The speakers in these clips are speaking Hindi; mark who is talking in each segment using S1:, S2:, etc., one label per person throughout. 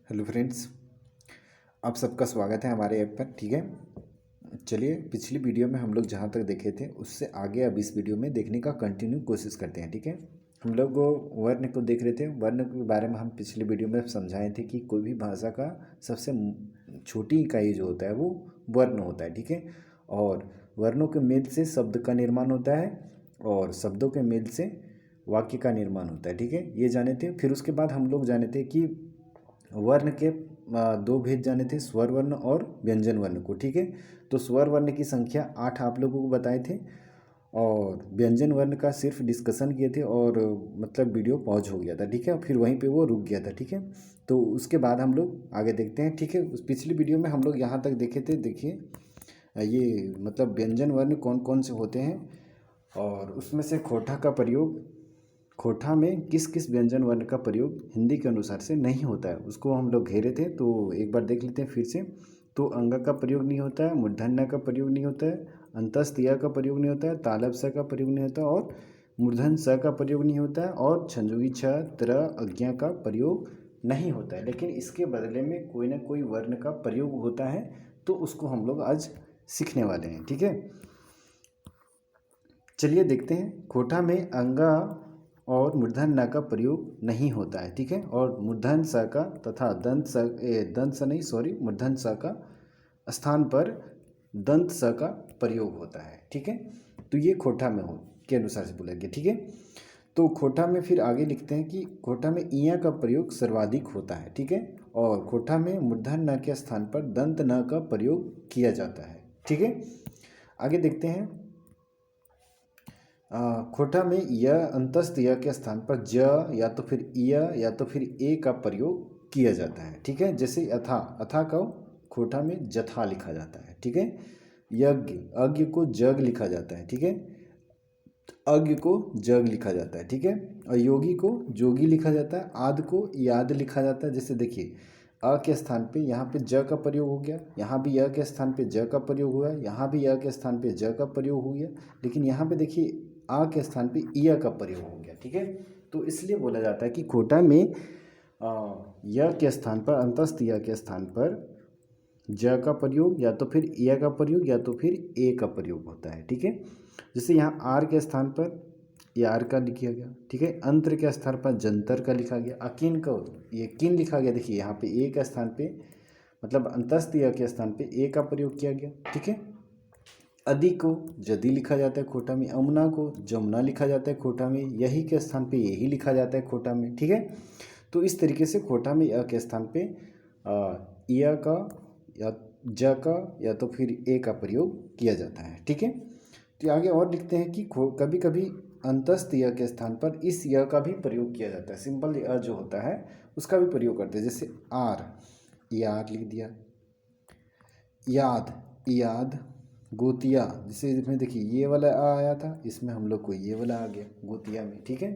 S1: हेलो फ्रेंड्स, आप सबका स्वागत है हमारे ऐप पर। ठीक है, चलिए पिछली वीडियो में हम लोग जहाँ तक देखे थे उससे आगे अब इस वीडियो में देखने का कंटिन्यू कोशिश करते हैं। ठीक है, हम लोग वो वर्ण को देख रहे थे। वर्ण के बारे में हम पिछली वीडियो में समझाए थे कि कोई भी भाषा का सबसे छोटी इकाई जो होता है वो वर्ण होता है। ठीक है, और वर्णों के मेल से शब्द का निर्माण होता है और शब्दों के मेल से वाक्य का निर्माण होता है। ठीक है, ये जाने थे। फिर उसके बाद हम लोग जाने थे कि वर्ण के दो भेद जाने थे, स्वर वर्ण और व्यंजन वर्ण को। ठीक है, तो स्वर वर्ण की संख्या 8 आप लोगों को बताए थे और व्यंजन वर्ण का सिर्फ डिस्कशन किए थे और मतलब वीडियो पॉज हो गया था। ठीक है, फिर वहीं पे वो रुक गया था। ठीक है, तो उसके बाद हम लोग आगे देखते हैं। ठीक है, उस पिछली वीडियो में हम लोग यहाँ तक देखे थे। देखिए ये मतलब व्यंजन वर्ण कौन कौन से होते हैं और उसमें से खोटा का प्रयोग, खोटा में किस किस व्यंजन वर्ण का प्रयोग हिंदी के अनुसार से नहीं होता है उसको हम लोग घेरे थे। तो एक बार देख लेते हैं फिर से। तो अंग का प्रयोग नहीं होता है, मूर्धन्य का प्रयोग नहीं होता है, अंतस्तिया का प्रयोग नहीं होता है, तालब स का प्रयोग नहीं होता और मूर्धन स का प्रयोग नहीं होता है और छंजोगी छ त्र अज्ञा का प्रयोग नहीं होता है। लेकिन इसके बदले में कोई ना कोई वर्ण का प्रयोग होता है, तो उसको हम लोग आज सीखने वाले हैं। ठीक है, चलिए देखते हैं। खोटा में अंगा और मूर्धन्य का प्रयोग नहीं होता है। ठीक है, और मूर्धन स का तथा दंत स नहीं, सॉरी, मूर्धन स का स्थान पर दंत स का प्रयोग होता है। ठीक है, तो ये खोटा में हो के अनुसार से बोला गया। ठीक है, तो खोटा में फिर आगे लिखते हैं कि खोटा में इया का प्रयोग सर्वाधिक होता है। ठीक है, और खोटा में मूर्धन न के स्थान पर दंत न का प्रयोग किया जाता है। ठीक है, आगे देखते हैं। खोटा में य अंतस्थ य के स्थान पर ज या तो फिर य या तो फिर ए का प्रयोग किया जाता है। ठीक है, जैसे अथा, अथा को खोटा में जथा लिखा जाता है। ठीक है, यज्ञ, अज्ञ को जग लिखा जाता है। ठीक है, अज्ञ को जग लिखा जाता है। ठीक है, और योगी को जोगी लिखा जाता है। आद को याद लिखा जाता है। जैसे देखिए अ के स्थान पे यहाँ पे ज का प्रयोग हो गया, यहाँ भी य के स्थान पे ज का प्रयोग हुआ, यहाँ भी य के स्थान पे ज का प्रयोग हो गया, लेकिन यहाँ पे देखिए आ के स्थान पे इया का प्रयोग हो गया। ठीक है, तो इसलिए बोला जाता है कि खोटा में य के स्थान पर, अंतस्थ य के स्थान पर ज का प्रयोग या तो फिर इया का प्रयोग या तो फिर ए का प्रयोग होता है। ठीक है, जैसे यहाँ आर के स्थान पर यार का लिखा गया। ठीक है, अंतर के स्थान पर जंतर का लिखा गया। अकिन का ये किन लिखा गया। देखिए यहाँ पे ए के स्थान पे मतलब अंतस्थ य के स्थान पे ए का प्रयोग किया गया। ठीक है, अदि को जदि लिखा जाता है खोटा में, अमुना को जमुना लिखा जाता है खोटा में, यही के स्थान पे यही लिखा जाता है खोटा में। ठीक है, तो इस तरीके से खोटा में य के स्थान पे इया का या ज का या तो फिर ए का प्रयोग किया जाता है। ठीक है, तो आगे और लिखते हैं कि कभी कभी अंतस्थ य के स्थान पर इस य का भी प्रयोग किया जाता है। सिंपल य जो होता है उसका भी प्रयोग करते हैं। जैसे आर, यार लिख दिया, याद, याद, गोतिया, जिसे इसमें देखिए ये वाला आ आया था, इसमें हम लोग को ये वाला आ गया गोतिया में। ठीक है,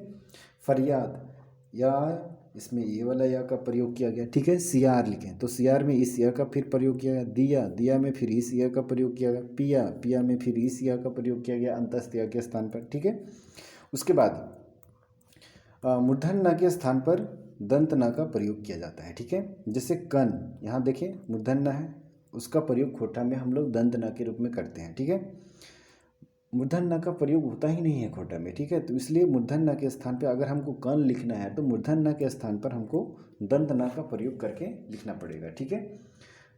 S1: फरियाद, या इसमें ये वाला या का प्रयोग किया गया। ठीक है, सियार लिखें तो सियार में इस या का फिर प्रयोग किया गया। दिया, दिया में फिर इस या का प्रयोग किया गया। पिया, पिया में फिर इस या का प्रयोग किया गया अंतस्थ या के स्थान पर। ठीक है, उसके बाद मूर्धन न के स्थान पर दंत न का प्रयोग किया जाता है। ठीक है, जैसे कन, यहाँ देखें मूर्धन न है, उसका प्रयोग खोटा में हम लोग दंत न के रूप में करते हैं। ठीक है, मूर्धन न का प्रयोग होता ही नहीं है खोटा में। ठीक है, तो इसलिए मूर्धन न के स्थान पर अगर हमको कन लिखना है तो मूर्धन न के स्थान पर हमको दंत न का प्रयोग करके लिखना पड़ेगा। ठीक है,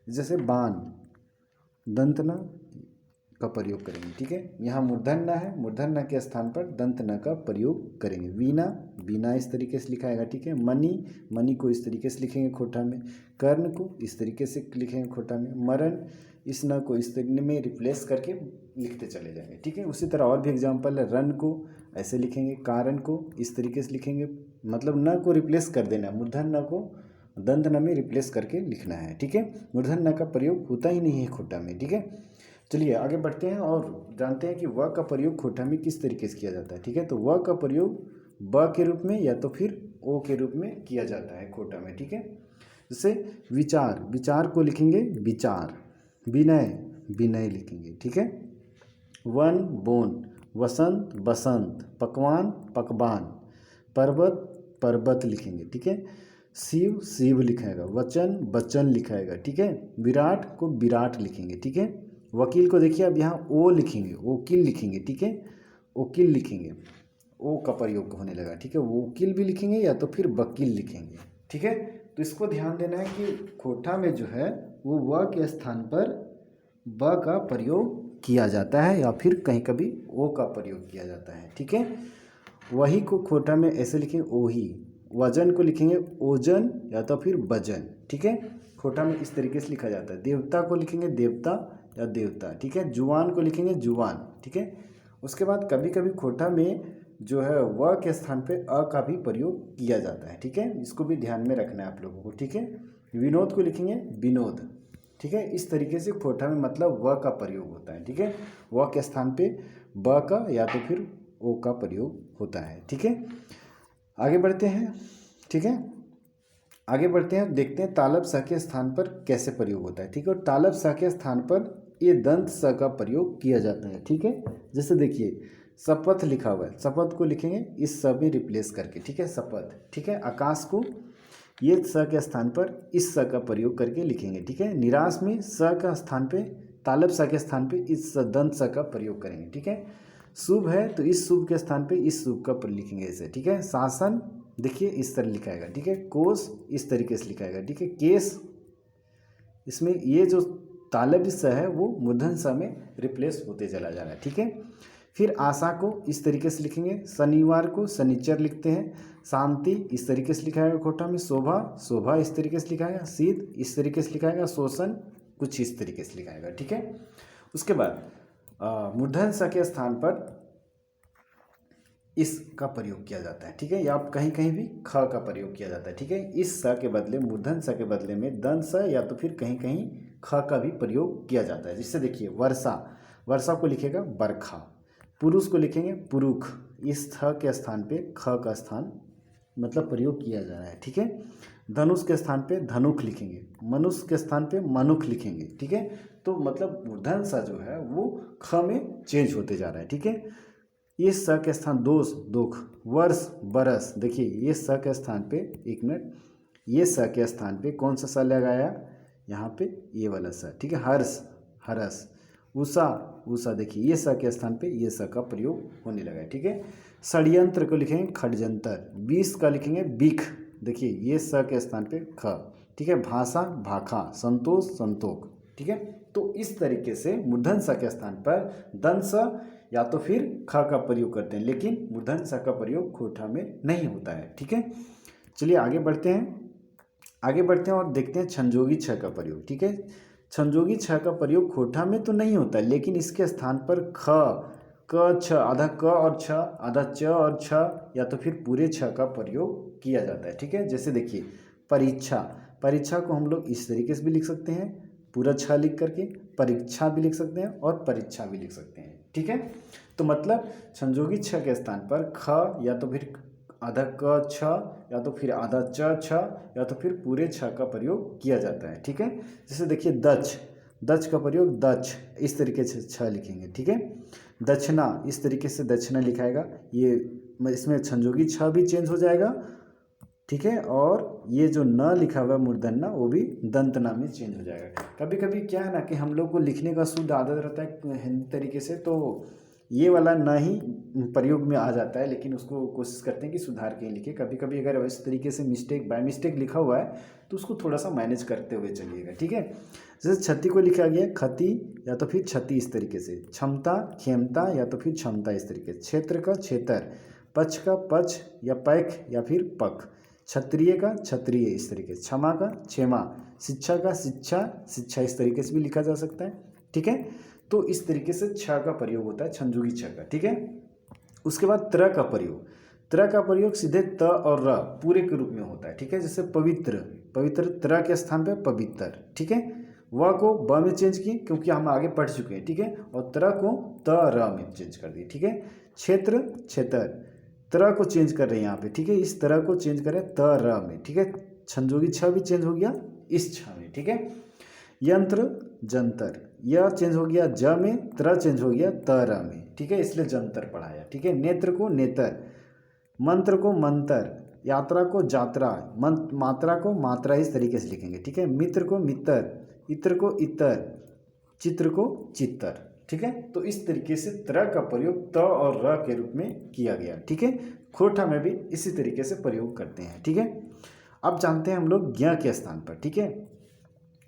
S1: जैसे बाण, दंत न का प्रयोग करेंगे। ठीक है, यहाँ मूर्धन न है, मूर्धन न के स्थान पर दंत न का प्रयोग करेंगे। वीणा, वीणा इस तरीके से लिखाएगा। ठीक है, मणि, मणि को इस तरीके से लिखेंगे खोटा में। कर्ण को इस तरीके से लिखेंगे खोटा में। मरण, इस न को इस तरीके में रिप्लेस करके लिखते चले जाएंगे। ठीक है, उसी तरह और भी एग्जाम्पल है। रन को ऐसे लिखेंगे, कारण को इस तरीके से लिखेंगे, मतलब न को रिप्लेस कर देना, मूर्धन न को दंत न में रिप्लेस करके लिखना है। ठीक है, मूर्धन न का प्रयोग होता ही नहीं है खोटा में। ठीक है, चलिए आगे बढ़ते हैं और जानते हैं कि व का प्रयोग खोटा में किस तरीके से किया जाता है। ठीक है, तो व का प्रयोग ब के रूप में या तो फिर ओ के रूप में किया जाता है खोटा में। ठीक है, जैसे विचार, विचार को लिखेंगे विचार। विनय, विनय लिखेंगे। ठीक है, वन, बोन, वसंत, बसंत, पकवान, पकवान, पर्वत, पर्वत लिखेंगे। ठीक है, शिव शिव लिखाएगा, वचन बचन लिखाएगा, ठीक है। विराट को विराट लिखेंगे, ठीक है। वकील को देखिए अब यहाँ ओ लिखेंगे, वकील लिखेंगे, ठीक है, वकील लिखेंगे, ओ का प्रयोग होने लगा, ठीक है। वकील भी लिखेंगे या तो फिर वकील लिखेंगे, ठीक है। तो इसको ध्यान देना है कि खोटा में जो है वो व के स्थान पर ब का प्रयोग किया जाता है या फिर कहीं कभी ओ का प्रयोग किया जाता है, ठीक है। वही को खोटा में ऐसे लिखेंगे ओही, वजन को लिखेंगे ओजन या तो फिर वजन, ठीक है। खोटा में इस तरीके से लिखा जाता है। देवता को लिखेंगे देवता या देवता, ठीक है। जुबान को लिखेंगे जुबान, ठीक है। उसके बाद कभी कभी खोटा में जो है व के स्थान पे अ का भी प्रयोग किया जाता है, ठीक है। इसको भी ध्यान में रखना है आप लोगों को, ठीक है। विनोद को लिखेंगे विनोद, ठीक है। इस तरीके से खोटा में मतलब व का प्रयोग होता है, ठीक है। व के स्थान पे ब का या तो फिर ओ का प्रयोग होता है, ठीक है। आगे बढ़ते हैं, ठीक है। आगे बढ़ते हैं, देखते हैं तालब स के स्थान पर कैसे प्रयोग होता है, ठीक है। और तालब स के स्थान पर ये दंत स का प्रयोग किया जाता है, ठीक है। जैसे देखिए शपथ लिखा हुआ है, शपथ को लिखेंगे इस स में रिप्लेस करके, ठीक है, शपथ, ठीक है। आकाश को ये स के स्थान पर इस स का प्रयोग करके लिखेंगे, ठीक है। निराश में स का स्थान पे तालब स के स्थान पे इस दंत स का प्रयोग करेंगे, ठीक है। शुभ है तो इस शुभ के स्थान पे इस शुभ का लिखेंगे ऐसे, ठीक है। शासन देखिए इस तरह लिखाएगा, ठीक है। कोष इस तरीके से लिखाएगा, ठीक है। केस इसमें ये जो तालब स है वो मूर्धन स में रिप्लेस होते चला जा रहा है, ठीक है। फिर आशा को इस तरीके से लिखेंगे, शनिवार को शनिचर लिखते हैं। शांति इस तरीके से लिखाएगा खोटा में, शोभा शोभा इस तरीके से लिखाएगा, शीत इस तरीके से लिखाएगा, शोषण कुछ इस तरीके से लिखाएगा, ठीक है। उसके बाद मूर्धन स के स्थान पर इस का प्रयोग किया जाता है, ठीक है। या कहीं कहीं भी ख का प्रयोग किया जाता है, ठीक है। इस स के बदले मूर्धन स के बदले में दंत स या तो फिर कहीं कहीं ख का भी प्रयोग किया जाता है। जिससे देखिए वर्षा, वर्षा को लिखेगा बरखा। पुरुष को लिखेंगे पुरुष, इस थ के स्थान पे ख का स्थान मतलब प्रयोग किया जा रहा है, ठीक है। धनुष के स्थान पे धनुख लिखेंगे, मनुष्य के स्थान पे मनुख लिखेंगे, ठीक है। तो मतलब मूर्धन स जो है वो ख में चेंज होते जा रहा है, ठीक है। ये स के स्थान दोष दुख, वर्ष बरस, देखिए ये स के स्थान पे एक मिनट, ये स के स्थान पे कौन सा स लगाया, यहाँ पे ये वाला स, ठीक है। हर्ष हरस, उषा उषा, देखिए ये स के स्थान पे ये स का प्रयोग होने लगा है, ठीक है। षड्यंत्र को लिखेंगे खडजंतर, विष का लिखेंगे बिख, देखिए ये स के स्थान पे ख, ठीक है। भाषा भाखा, संतोष संतोख, ठीक है। तो इस तरीके से मूर्धन स के स्थान पर दंत स या तो फिर ख का प्रयोग करते हैं, लेकिन मूर्धन स का प्रयोग खोटा में नहीं होता है, ठीक है। चलिए आगे बढ़ते हैं, आगे बढ़ते हैं और देखते हैं संजोगी छ का प्रयोग, ठीक है। संजोगी छ का प्रयोग खोटा में तो नहीं होता है, लेकिन इसके स्थान पर ख क छ, आधा क और छ, आधा च और छ या तो फिर पूरे छ का प्रयोग किया जाता है, ठीक है। जैसे देखिए परीक्षा, परीक्षा को हम लोग इस तरीके से भी लिख सकते हैं, पूरा छ लिख करके, परीक्षा भी लिख सकते हैं और परीक्षा भी लिख सकते हैं, ठीक है। तो मतलब संजोगी छ के स्थान पर ख या तो फिर आधा क छ या तो फिर आधा च छ या तो फिर पूरे छ का प्रयोग किया जाता है, ठीक है। जैसे देखिए दक्ष, दक्ष का प्रयोग दक्ष इस तरीके से छ लिखेंगे, ठीक है। दक्षिणा इस तरीके से दक्षिणा लिखाएगा, ये इसमें संजोगी छ भी चेंज हो जाएगा, ठीक है। और ये जो न लिखा हुआ मूर्धन ना वो भी दंत ना में चेंज हो जाएगा। कभी कभी क्या है ना कि हम लोग को लिखने का शुद्ध आदत रहता है हिंदी तरीके से, तो ये वाला ना ही प्रयोग में आ जाता है, लेकिन उसको कोशिश करते हैं कि सुधार के लिखे। कभी कभी अगर इस तरीके से मिस्टेक बाय मिस्टेक लिखा हुआ है तो उसको थोड़ा सा मैनेज करते हुए चलिएगा, ठीक है। जैसे क्षति को लिखा गया खति या तो फिर क्षति इस तरीके से, क्षमता क्षेमता या तो फिर क्षमता इस तरीके से, क्षेत्र का क्षेत्र, पक्ष का पक्ष या पैख या फिर पख, क्षत्रिय का क्षत्रिय इस तरीके से, क्षमा का क्षेमा, शिक्षा का शिक्षा शिक्षा इस तरीके से भी लिखा जा सकता है, ठीक है। तो इस तरीके से छ का प्रयोग होता है संजोगी छ का, ठीक है। उसके बाद त्र का प्रयोग, त्र का प्रयोग सीधे त और र पूरे के रूप में होता है, ठीक है। जैसे पवित्र, पवित्र त्र के स्थान पे पवित्र, ठीक है। व को ब में चेंज किए क्योंकि हम आगे पढ़ चुके हैं, ठीक है। और त्र को त र में चेंज कर दिए, ठीक है। क्षेत्र क्षेत्र, त्र को चेंज कर रहे हैं यहाँ पे, ठीक है। इस तरह को चेंज करें त र में, ठीक है। संजोगी छ भी चेंज हो गया इस छ में, ठीक है। यंत्र जंतर, यह चेंज हो गया ज में, त्र चेंज हो गया त र में, ठीक है। इसलिए जंतर पढ़ाया, ठीक है। नेत्र को नेतर, मंत्र को मंत्र, यात्रा को यात्रा, मात्रा को मात्रा इस तरीके से लिखेंगे, ठीक है। मित्र को मित्र, इत्र को इतर, चित्र को चित्तर, ठीक है। तो इस तरीके से त्र का प्रयोग त और र के रूप में किया गया, ठीक है। खोटा में भी इसी तरीके से प्रयोग करते हैं, ठीक है। अब जानते हैं हम लोग ज्ञ के स्थान पर, ठीक है।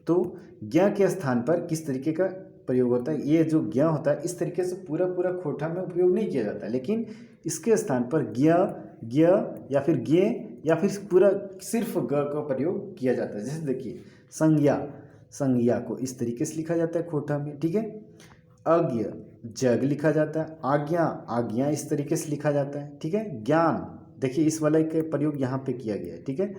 S1: तो ज्ञ के स्थान पर किस तरीके का प्रयोग होता है। ये जो ज्ञ होता है इस तरीके से पूरा पूरा खोटा में उपयोग नहीं किया जाता, लेकिन इसके स्थान पर ज्ञ, ज्ञ या फिर ज्ञ या फिर पूरा सिर्फ ग का प्रयोग किया जाता है। जैसे देखिए संज्ञा, संज्ञा को इस तरीके से लिखा जाता है खोटा में, ठीक है। अज्ञ, जग लिखा जाता है। आज्ञा, आज्ञा इस तरीके से लिखा जाता है, ठीक है। ज्ञान, देखिए इस वाले का प्रयोग यहाँ पे किया गया है, ठीक है,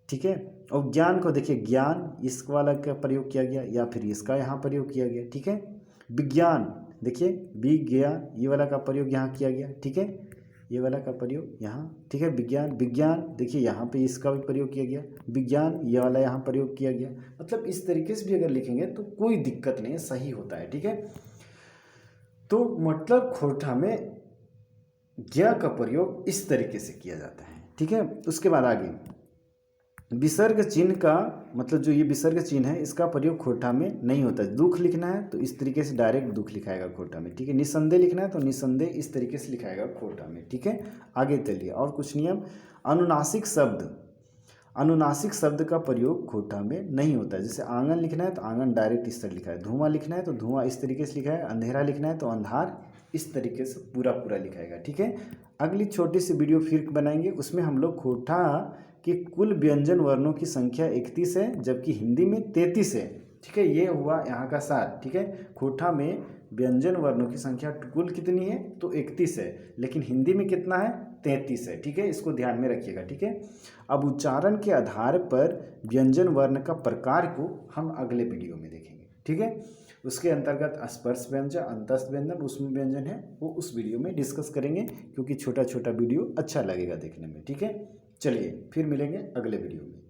S1: ठीक है। और ज्ञान को देखिए ज्ञान इस वाला का प्रयोग किया गया या फिर इसका यहाँ प्रयोग किया गया, ठीक है। विज्ञान, देखिए विज्ञान ये वाला का प्रयोग यहाँ किया गया, ठीक है, ये वाला का प्रयोग यहाँ, ठीक है। विज्ञान, विज्ञान देखिए यहाँ पे इसका भी प्रयोग किया गया। विज्ञान ये वाला यहाँ प्रयोग किया गया। मतलब इस तरीके से भी अगर लिखेंगे तो कोई दिक्कत नहीं है, सही होता है, ठीक है। तो मतलब खोटा में ज्ञ का प्रयोग इस तरीके से किया जाता है, ठीक है। उसके बाद आगे विसर्ग चिन्ह का मतलब जो ये विसर्ग चिन्ह है इसका प्रयोग खोटा में नहीं होता है। दुख लिखना है तो इस तरीके से डायरेक्ट दुख लिखाएगा खोटा में, ठीक है। निसंदेह लिखना है तो निसंदेह इस तरीके से लिखाएगा खोटा में, ठीक है। आगे चलिए और कुछ नियम। अनुनासिक शब्द, अनुनासिक शब्द का प्रयोग खोटा में नहीं होता है। जैसे आंगन लिखना है तो आंगन डायरेक्ट इस तरह लिखा है। धुआं लिखना है तो धुआं इस तरीके से लिखा है। अंधेरा लिखना है तो अंधार इस तरीके से पूरा पूरा लिखाएगा, ठीक है। अगली छोटी सी वीडियो फिर बनाएंगे, उसमें हम लोग खोटा कि कुल व्यंजन वर्णों की संख्या 31 है जबकि हिंदी में 33 है, ठीक है। ये हुआ यहाँ का सार, ठीक है। खोटा में व्यंजन वर्णों की संख्या कुल कितनी है तो 31 है, लेकिन हिंदी में कितना है 33 है, ठीक है। इसको ध्यान में रखिएगा, ठीक है। अब उच्चारण के आधार पर व्यंजन वर्ण का प्रकार को हम अगले वीडियो में देखेंगे, ठीक है। उसके अंतर्गत स्पर्श व्यंजन, अंतस्थ व्यंजन, उसमें व्यंजन है वो उस वीडियो में डिस्कस करेंगे, क्योंकि छोटा छोटा वीडियो अच्छा लगेगा देखने में, ठीक है। चलिए फिर मिलेंगे अगले वीडियो में।